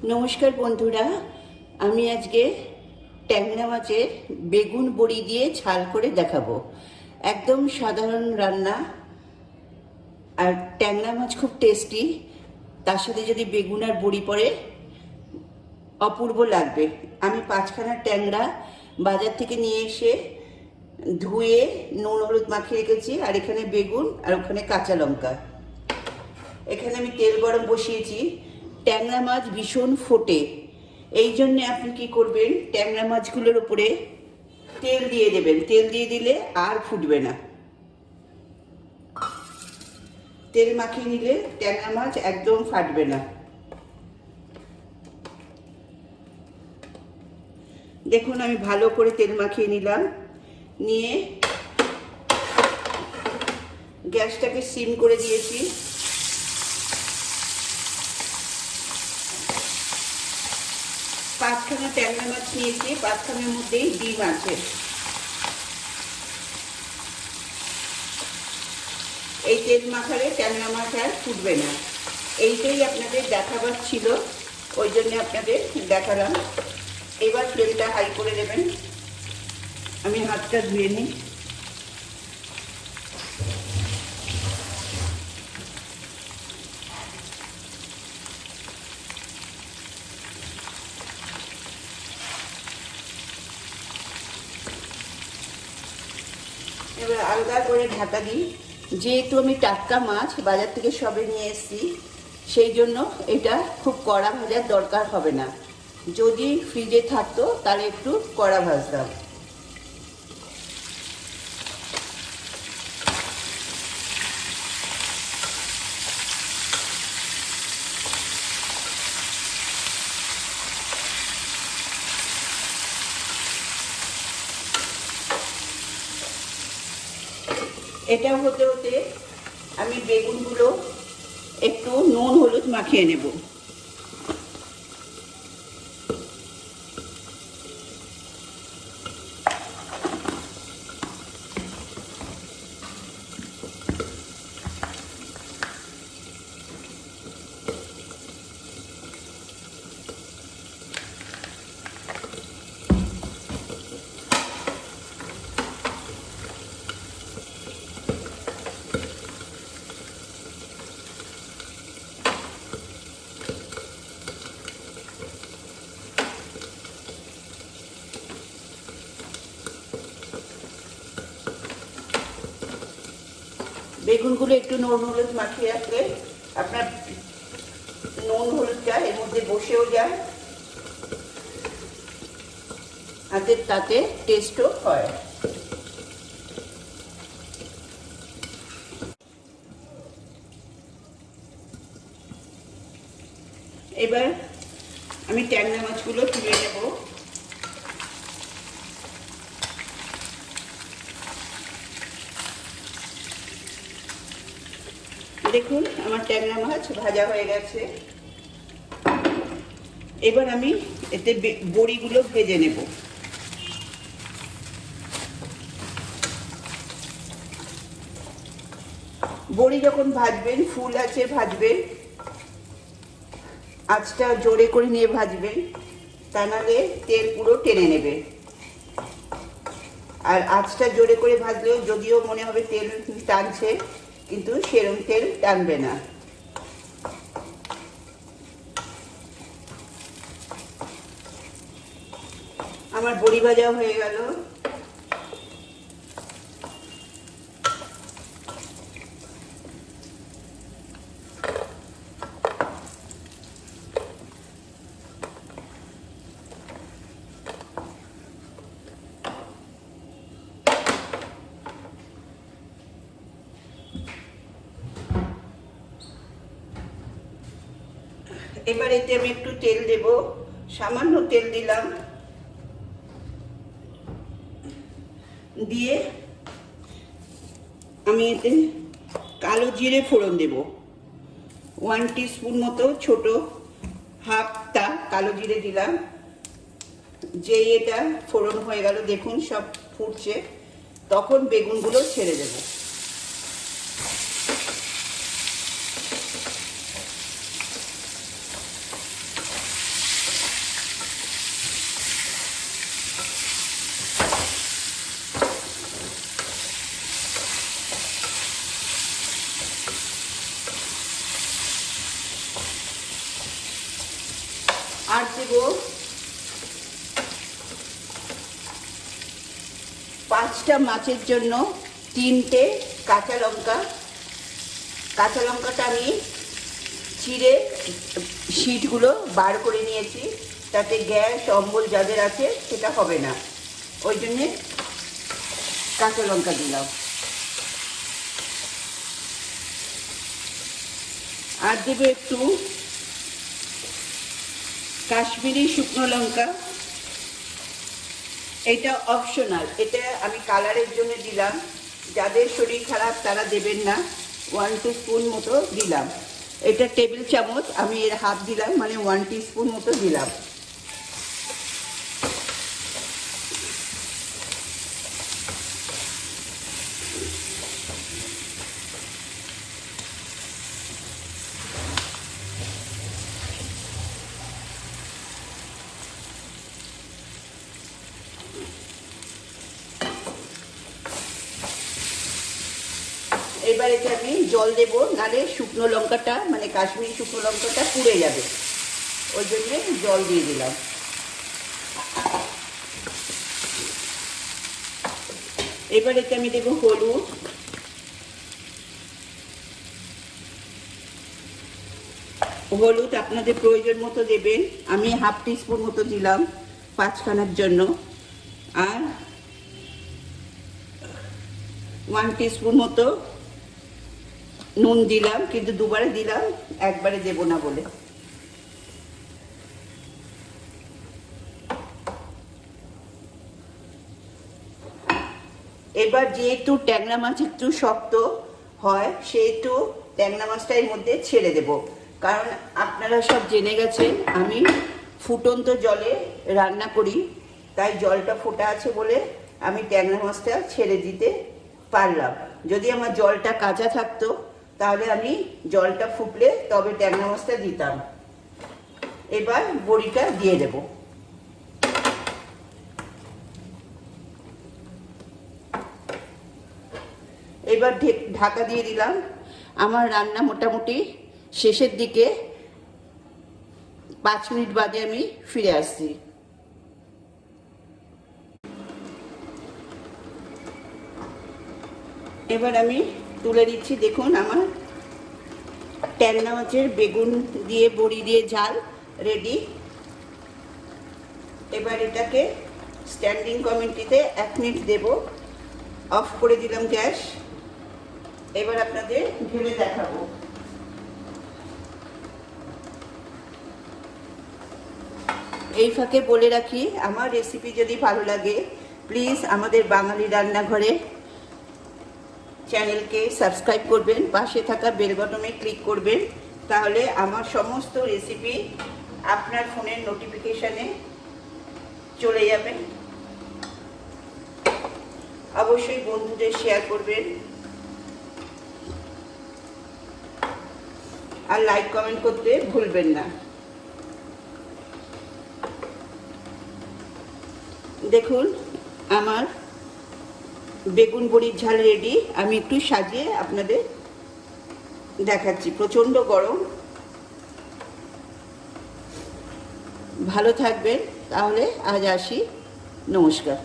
নমস্কার বন্ধুরা, আমি আজকে ট্যাংরা মাছের বেগুন বড়ি দিয়ে ঝাল করে দেখাবো। একদম সাধারণ রান্না, আর ট্যাংরা মাছ খুব টেস্টি। তার সাথে যদি বেগুন আর বড়ি পড়ে অপূর্ব লাগবে। আমি 5খানা ট্যাংরা বাজার থেকে নিয়ে এসে ধুয়ে নুন হলুদ মাখিয়ে রেখেছি, আর এখানে বেগুন আর ওখানে কাঁচা লঙ্কা। এখানে আমি তেল গরম বসিয়েছি। ট্যাংরা মাছ ভীষণ ফোটে, এই জন্যে আপনি কি করবেন, ট্যাংরা মাছগুলোর উপরে তেল দিয়ে দেবেন। তেল দিয়ে দিলে আর ফুটবে না। তেল মাখিয়ে নিলে ট্যাংরা মাছ একদম ফাটবে না। দেখুন, আমি ভালো করে তেল মাখিয়ে নিলাম। নিয়ে গ্যাসটাকে সিম করে দিয়েছি। পাঁচখানা ট্যাংরা মাছ নিয়েছি, 5খানার মধ্যেই ডিম আছে। এই তেল মাখালে ট্যাংরা মাছ আর ফুটবে না। এইটাই আপনাদের দেখাবার ছিল, ওই জন্য আপনাদের দেখালাম। এবার ফ্লেমটা হাই করে দেবেন। আমি হাতটা ধুয়ে নিই। এবার আলগা করে ঢাকা দিই। যেহেতু আমি টাটকা মাছ বাজার থেকে সবে নিয়ে এসেছি, সেই জন্য এটা খুব কড়া ভাজার দরকার হবে না। যদি ফ্রিজে থাকতো তাহলে একটু কড়া ভাজতাম। এটা হতে হতে আমি বেগুনগুলো একটু নুন হলুদ মাখিয়ে নেব। বেগুনগুলো একটু নুন হলুদ মাখিয়ে রাখলে আপনার নুন হলুদটা এর মধ্যে বসেও যায়, আর তাতে টেস্টও হয়। এবার আমি ট্যাংরা মাছগুলো তুলে নেব। দেখুন, আমার ট্যাংরা মাছ ভাজা হয়ে গেছে। এবার আমি এতে বড়িগুলো ভেজে নেব। বড়ি যখন ভাজবেন, ফুল আছে ভাজবেন, আঁচটা জোরে করে নিয়ে ভাজবেন, তা নাহলে তেল পুরো টেনে নেবে। আর আঁচটা জোরে করে ভাজলেও যদিও মনে হবে তেল টানছে, কিন্তু সেরকম তেল টানবে না। আমার বড়ি ভাজা হয়ে গেল। এবার এতে আমি একটু তেল দেব, সামান্য তেল দিলাম। দিয়ে আমি এতে কালো জিরে ফোড়ন দেব। 1 টিস্পুন মতো, ছোট হাফটা কালো জিরে দিলাম। যেই এটা ফোড়ন হয়ে গেল, দেখুন সব ফুটছে, তখন বেগুনগুলো ছেড়ে দেব। আর দেব 5টা মাছের জন্য 3টে কাঁচা লঙ্কা। কাঁচা লঙ্কাটা আমি চিড়ে শীটগুলো বার করে নিয়েছি, তাতে গ্যাস অম্বল যাদের আছে সেটা হবে না, ওই জন্যে কাঁচা লঙ্কা দিলাম। আর দেবো একটু কাশ্মীরি শুকনো লঙ্কা, এটা অপশনাল, এটা আমি কালারের জন্য দিলাম, যাদের শরীর খারাপ তারা দেবেন না। 1 স্পুন মতো দিলাম, এটা টেবিল চামচ, আমি এর হাফ দিলাম, মানে 1 স্পুন মতো দিলাম। এবার এতে আমি জল দেব, নাহলে শুকনো লঙ্কাটা মানে কাশ্মীরি শুকনো লঙ্কাটা পুড়ে যাবে, ওই জন্যে জল দিয়ে দিলাম। এবার এতে আমি দেবো হলুদ, হলুদ আপনাদের প্রয়োজন মতো দেবেন, আমি হাফ টিস্পুন মতো দিলাম 5খানার জন্য। আর 1 টিস্পুন মতো নুন দিলাম, কিন্তু দুবারে দিলাম, একবারে দেব না বলে। এবার যেহেতু ট্যাংরা মাছ একটু শক্ত হয়, সেহেতু ট্যাংরা মাছটা এর মধ্যে ছেড়ে দেব, কারণ আপনারা সব জেনে গেছেন আমি ফুটন্ত জলে রান্না করি, তাই জলটা ফোটা আছে বলে আমি ট্যাংরা মাছটা ছেড়ে দিতে পারলাম। যদি আমার জলটা কাঁচা থাকতো তাহলে আমি জলটা ফুটলে তবে ট্যাংরা মাছটা দিতাম। এবার বড়িটা দিয়ে দেব। এবার ঢাকা দিয়ে দিলাম। আমার রান্না মোটামুটি শেষের দিকে, 5 মিনিট বাদে আমি ফিরে আসছি। এবার আমি তুলে দিচ্ছি, দেখুন আমার ট্যাংরা মাছের বেগুন দিয়ে বড়ি দিয়ে ঝাল রেডি। এবার এটাকে স্ট্যান্ডিং কমেন্টিতে 1 মিনিট দেব, অফ করে দিলাম গ্যাস। এবার আপনাদের ঢেলে দেখাবো। এই ফাঁকে বলে রাখি, আমার রেসিপি যদি ভালো লাগে প্লিজ আমাদের বাঙালি রান্নাঘরে চ্যানেলকে সাবস্ক্রাইব করবেন, পাশে থাকা বেল বাটনে ক্লিক করবেন, তাহলে আমার সমস্ত রেসিপি আপনার ফোনের নোটিফিকেশানে চলে যাবে। অবশ্যই বন্ধুদের শেয়ার করবেন আর লাইক কমেন্ট করতে ভুলবেন না। দেখুন আমার বেগুন বড়ির ঝাল রেডি। আমি একটু সাজিয়ে আপনাদের দেখাচ্ছি। প্রচণ্ড গরম, ভালো থাকবেন। তাহলে আজ আসি, নমস্কার।